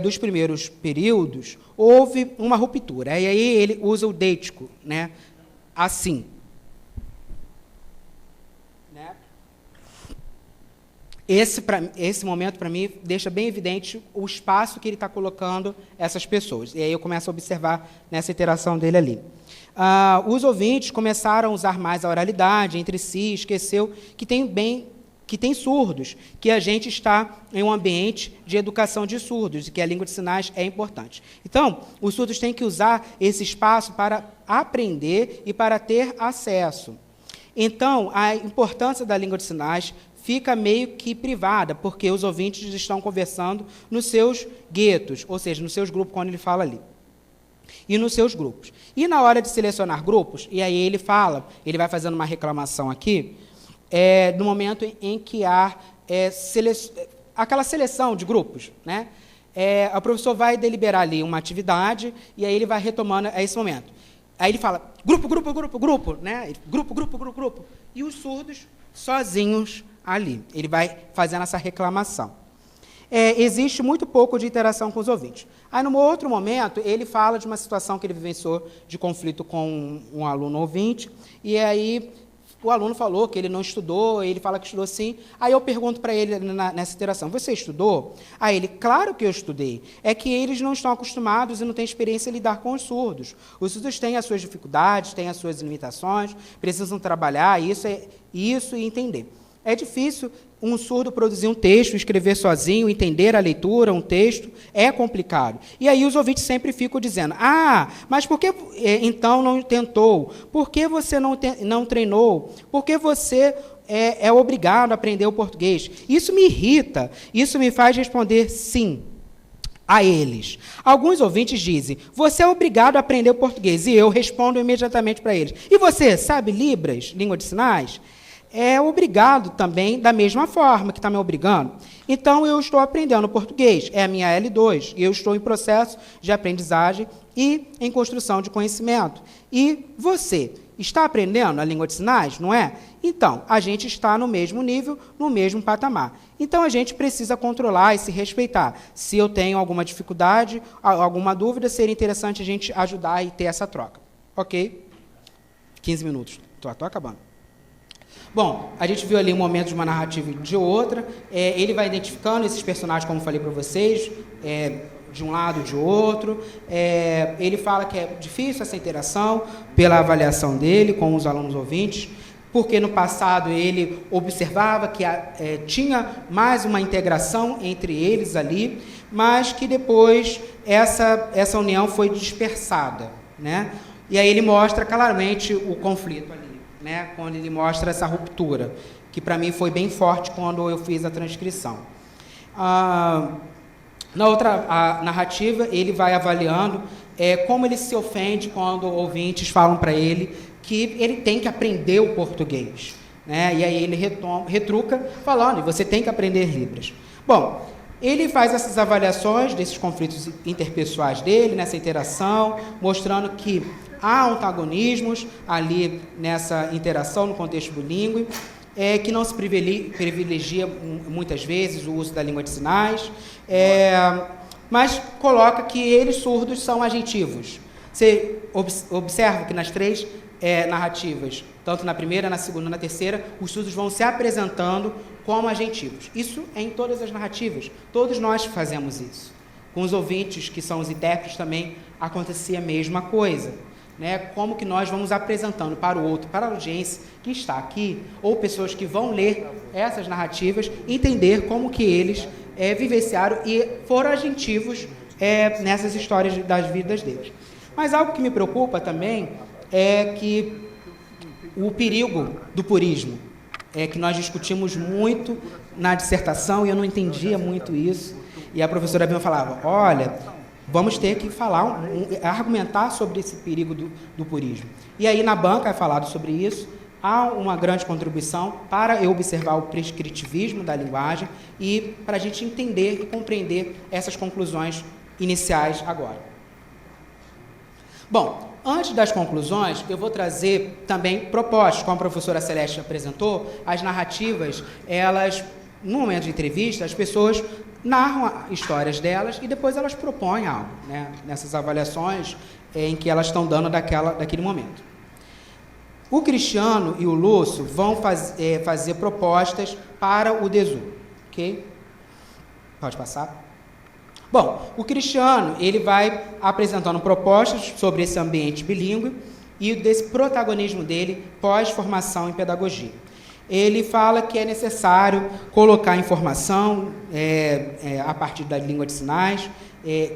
dos primeiros períodos, houve uma ruptura. E aí ele usa o deítico, né? Assim. Esse momento, para mim, deixa bem evidente o espaço que ele está colocando essas pessoas. E aí eu começo a observar nessa interação dele ali. Os ouvintes começaram a usar mais a oralidade entre si, esqueceu que tem surdos, que a gente está em um ambiente de educação de surdos, e que a língua de sinais é importante. Então, os surdos têm que usar esse espaço para aprender e para ter acesso. Então, a importância da língua de sinais fica meio que privada, porque os ouvintes estão conversando nos seus guetos, ou seja, nos seus grupos, quando ele fala ali. E nos seus grupos. E na hora de selecionar grupos, e aí ele vai fazendo uma reclamação aqui, no momento em que há aquela seleção de grupos, né? O professor vai deliberar ali uma atividade, e aí ele vai retomando esse momento. Aí ele fala, grupo, né? Grupo. E os surdos sozinhos ali. Ele vai fazendo essa reclamação. Existe muito pouco de interação com os ouvintes. Aí, num outro momento, ele fala de uma situação que ele vivenciou de conflito com um aluno ouvinte, e aí o aluno falou que ele não estudou, ele fala que estudou sim. Aí eu pergunto para ele nessa interação, você estudou? Aí ele, claro que eu estudei. É que eles não estão acostumados e não têm experiência em lidar com os surdos. Os surdos têm as suas dificuldades, têm as suas limitações, precisam trabalhar isso e entender. É difícil um surdo produzir um texto, escrever sozinho, entender a leitura, um texto, é complicado. E aí os ouvintes sempre ficam dizendo, mas por que então não tentou? Por que você não treinou? Por que você é obrigado a aprender o português? Isso me irrita, isso me faz responder sim a eles. Alguns ouvintes dizem, você é obrigado a aprender o português, e eu respondo imediatamente para eles. E você, sabe Libras, língua de sinais? é obrigado também da mesma forma que está me obrigando. Então, eu estou aprendendo português, é a minha L2, e eu estou em processo de aprendizagem e em construção de conhecimento. E você está aprendendo a língua de sinais, não é? Então, a gente está no mesmo nível, no mesmo patamar. Então, a gente precisa controlar e se respeitar. Se eu tenho alguma dificuldade, alguma dúvida, seria interessante a gente ajudar e ter essa troca. Ok? 15 minutos. Estou acabando. Bom, a gente viu ali um momento de uma narrativa e de outra. Ele vai identificando esses personagens, como falei para vocês, de um lado e de outro. Ele fala que é difícil essa interação pela avaliação dele com os alunos ouvintes, porque no passado ele observava que tinha mais uma integração entre eles ali, mas que depois essa união foi dispersada, né? E aí ele mostra claramente o conflito ali, né, quando ele mostra essa ruptura, que para mim foi bem forte quando eu fiz a transcrição. Na outra narrativa, ele vai avaliando como ele se ofende quando ouvintes falam para ele que ele tem que aprender o português, né? E aí ele retruca falando, você tem que aprender Libras. Bom, ele faz essas avaliações desses conflitos interpessoais dele, nessa interação, mostrando que há antagonismos ali nessa interação no contexto bilíngue, que não se privilegia muitas vezes o uso da língua de sinais, mas coloca que eles surdos são adjetivos. Você observa que nas três narrativas, tanto na primeira, na segunda e na terceira, os surdos vão se apresentando como adjetivos. Isso é em todas as narrativas, todos nós fazemos isso. Com os ouvintes, que são os intérpretes, também acontecia a mesma coisa. Né, como que nós vamos apresentando para o outro, para a audiência que está aqui, ou pessoas que vão ler essas narrativas, entender como que eles vivenciaram e foram adjetivos nessas histórias das vidas deles. Mas algo que me preocupa também é que o perigo do purismo, que nós discutimos muito na dissertação, e eu não entendia muito isso, e a professora Bima falava, olha, vamos ter que falar, argumentar sobre esse perigo do purismo. E aí, na banca é falado sobre isso, há uma grande contribuição para eu observar o prescritivismo da linguagem e para a gente entender e compreender essas conclusões iniciais agora. Bom, antes das conclusões, eu vou trazer também propostas, como a professora Celeste apresentou, as narrativas, elas, no momento de entrevista, as pessoas narram histórias delas e depois elas propõem algo, né, nessas avaliações em que elas estão dando daquele momento. O Cristiano e o Lúcio vão fazer propostas para o DESU, ok? Pode passar. Bom, o Cristiano, ele vai apresentando propostas sobre esse ambiente bilíngue e desse protagonismo dele pós-formação em pedagogia. Ele fala que é necessário colocar informação a partir da língua de sinais,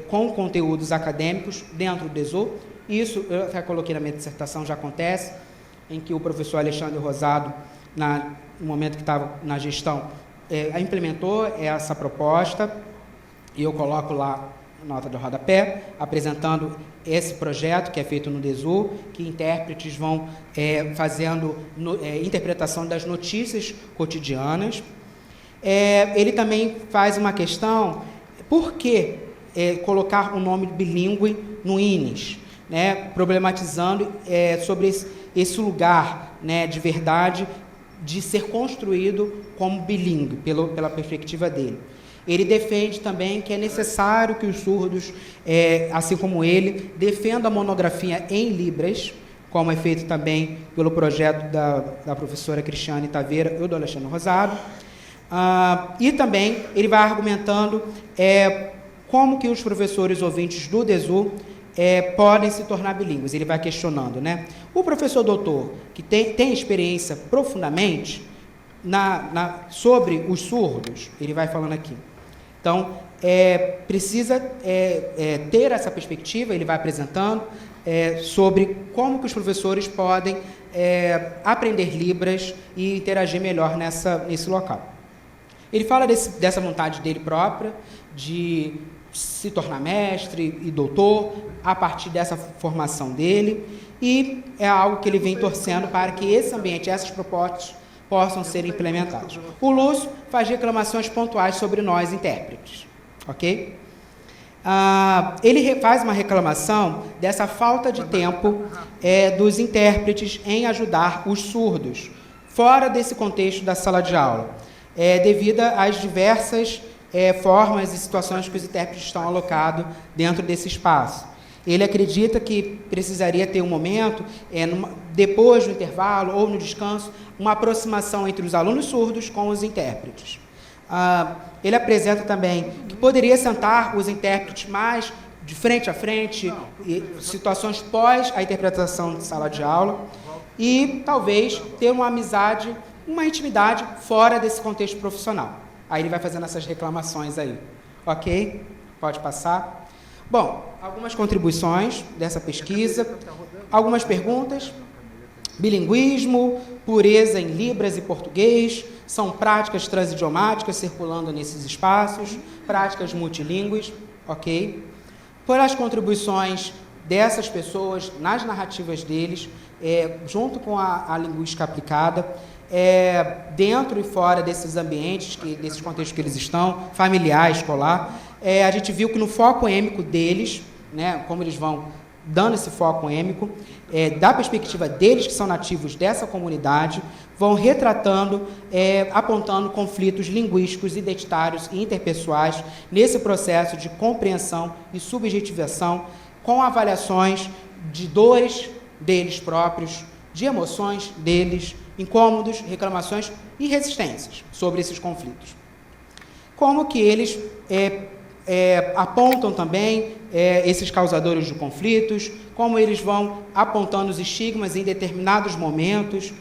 com conteúdos acadêmicos dentro do DESU. Isso, eu até coloquei na minha dissertação, já acontece, em que o professor Alexandre Rosado, no momento que estava na gestão, implementou essa proposta, e eu coloco lá nota do rodapé, apresentando esse projeto que é feito no DESU, que intérpretes vão fazendo interpretação das notícias cotidianas. Ele também faz uma questão, por que colocar um nome bilíngue no INES, né, problematizando sobre esse lugar, né, de verdade, de ser construído como bilíngue, pela perspectiva dele. Ele defende também que é necessário que os surdos, assim como ele, defendam a monografia em Libras, como é feito também pelo projeto da professora Cristiane Taveira e do Alexandre Rosado. E também ele vai argumentando como que os professores ouvintes do DESU podem se tornar bilíngues. Ele vai questionando, né? O professor doutor, que tem experiência profundamente sobre os surdos, ele vai falando aqui. Então, precisa ter essa perspectiva, ele vai apresentando, sobre como que os professores podem aprender Libras e interagir melhor nesse local. Ele fala dessa vontade dele própria, de se tornar mestre e doutor, a partir dessa formação dele, e é algo que ele vem torcendo para que esse ambiente, essas propostas, possam ser implementados. O Lúcio faz reclamações pontuais sobre nós, intérpretes. Ok? Ele faz uma reclamação dessa falta de tempo dos intérpretes em ajudar os surdos, fora desse contexto da sala de aula, devido às diversas formas e situações que os intérpretes estão alocados dentro desse espaço. Ele acredita que precisaria ter um momento, depois do intervalo ou no descanso, uma aproximação entre os alunos surdos com os intérpretes. Ele apresenta também que poderia sentar os intérpretes mais de frente a frente, situações pós a interpretação de sala de aula, e talvez ter uma amizade, uma intimidade fora desse contexto profissional. Aí ele vai fazendo essas reclamações aí. Ok? Pode passar. Bom, algumas contribuições dessa pesquisa, algumas perguntas. Bilinguismo, pureza em Libras e português, são práticas transidiomáticas circulando nesses espaços, práticas multilingües, ok? Pelas contribuições dessas pessoas nas narrativas deles, junto com a linguística aplicada, dentro e fora desses ambientes, desses contextos que eles estão, familiar, escolar, a gente viu que no foco êmico deles, né, como eles vão dando esse foco êmico, da perspectiva deles, que são nativos dessa comunidade, vão retratando, apontando conflitos linguísticos, identitários e interpessoais nesse processo de compreensão e subjetivação, com avaliações de dores deles próprios, de emoções deles, incômodos, reclamações e resistências sobre esses conflitos. Como que eles apontam também esses causadores de conflitos, como eles vão apontando os estigmas em determinados momentos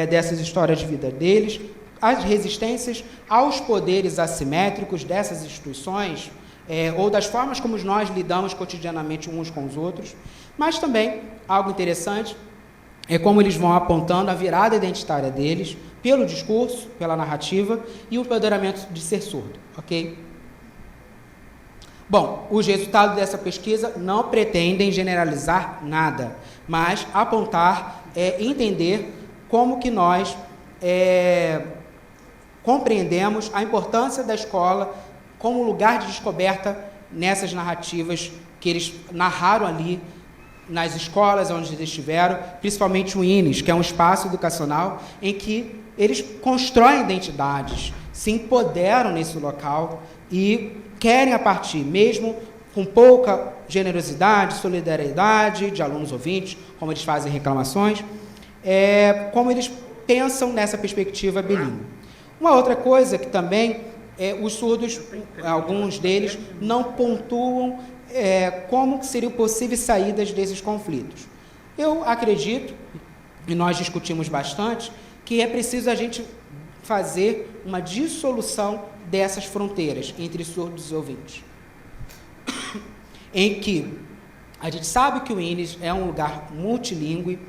dessas histórias de vida deles, as resistências aos poderes assimétricos dessas instituições, ou das formas como nós lidamos cotidianamente uns com os outros, mas também, algo interessante, como eles vão apontando a virada identitária deles pelo discurso, pela narrativa e o empoderamento de ser surdo, ok? Bom, os resultados dessa pesquisa não pretendem generalizar nada, mas apontar, entender como que nós compreendemos a importância da escola como lugar de descoberta nessas narrativas que eles narraram ali nas escolas onde eles estiveram, principalmente o INES, que é um espaço educacional em que eles constroem identidades, se empoderam nesse local e querem, a partir, mesmo com pouca generosidade, solidariedade de alunos ouvintes, como eles fazem reclamações, como eles pensam nessa perspectiva bilíngue. Uma outra coisa que também os surdos, alguns deles, não pontuam como seriam possíveis saídas desses conflitos. Eu acredito, e nós discutimos bastante, que é preciso a gente fazer uma dissolução dessas fronteiras entre surdos e ouvintes. Em que a gente sabe que o INES é um lugar multilingüe,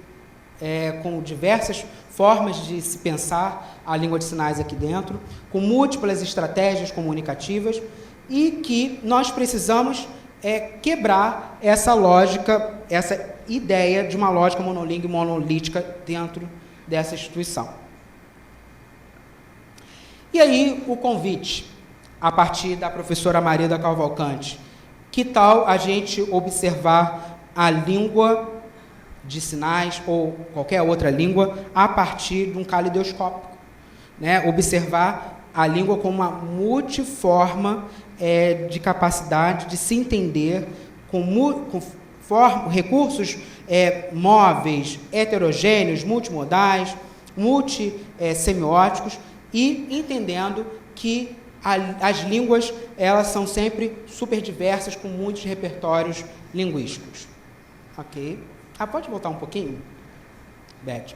com diversas formas de se pensar a língua de sinais aqui dentro, com múltiplas estratégias comunicativas, e que nós precisamos quebrar essa lógica, essa ideia de uma lógica monolíngue monolítica dentro dessa instituição. E aí, o convite, a partir da professora Maria da Cavalcante, que tal a gente observar a língua de sinais ou qualquer outra língua a partir de um caleidoscópio, né? Observar a língua como uma multiforma de capacidade de se entender com recursos móveis, heterogêneos, multimodais, multissemióticos, e entendendo que as línguas elas são sempre super diversas, com muitos repertórios linguísticos. Ok? Pode voltar um pouquinho, Beth?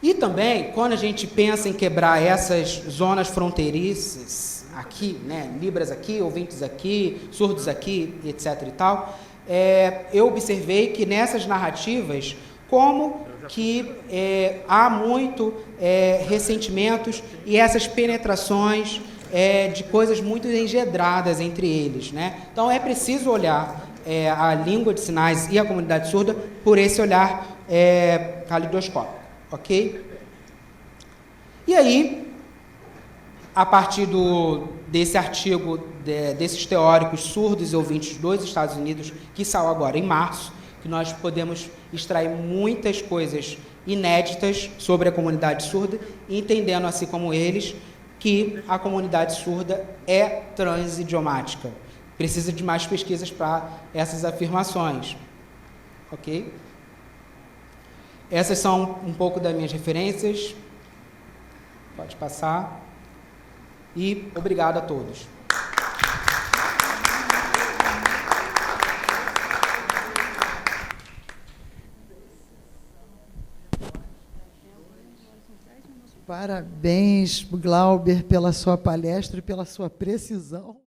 E também, quando a gente pensa em quebrar essas zonas fronteiriças, aqui, né, Libras aqui, ouvintes aqui, surdos aqui, etc. e tal, eu observei que nessas narrativas, como que há muito ressentimentos e essas penetrações de coisas muito engendradas entre eles, né? Então, é preciso olhar a língua de sinais e a comunidade surda por esse olhar caleidoscópico, ok? E aí, a partir desse artigo, desses teóricos surdos e ouvintes dos Estados Unidos, que saiu agora em março, que nós podemos extrair muitas coisas inéditas sobre a comunidade surda, entendendo, assim como eles, que a comunidade surda é transidiomática. Precisa de mais pesquisas para essas afirmações. Ok? Essas são um pouco das minhas referências. Pode passar. E obrigado a todos. Parabéns, Glauber, pela sua palestra e pela sua precisão.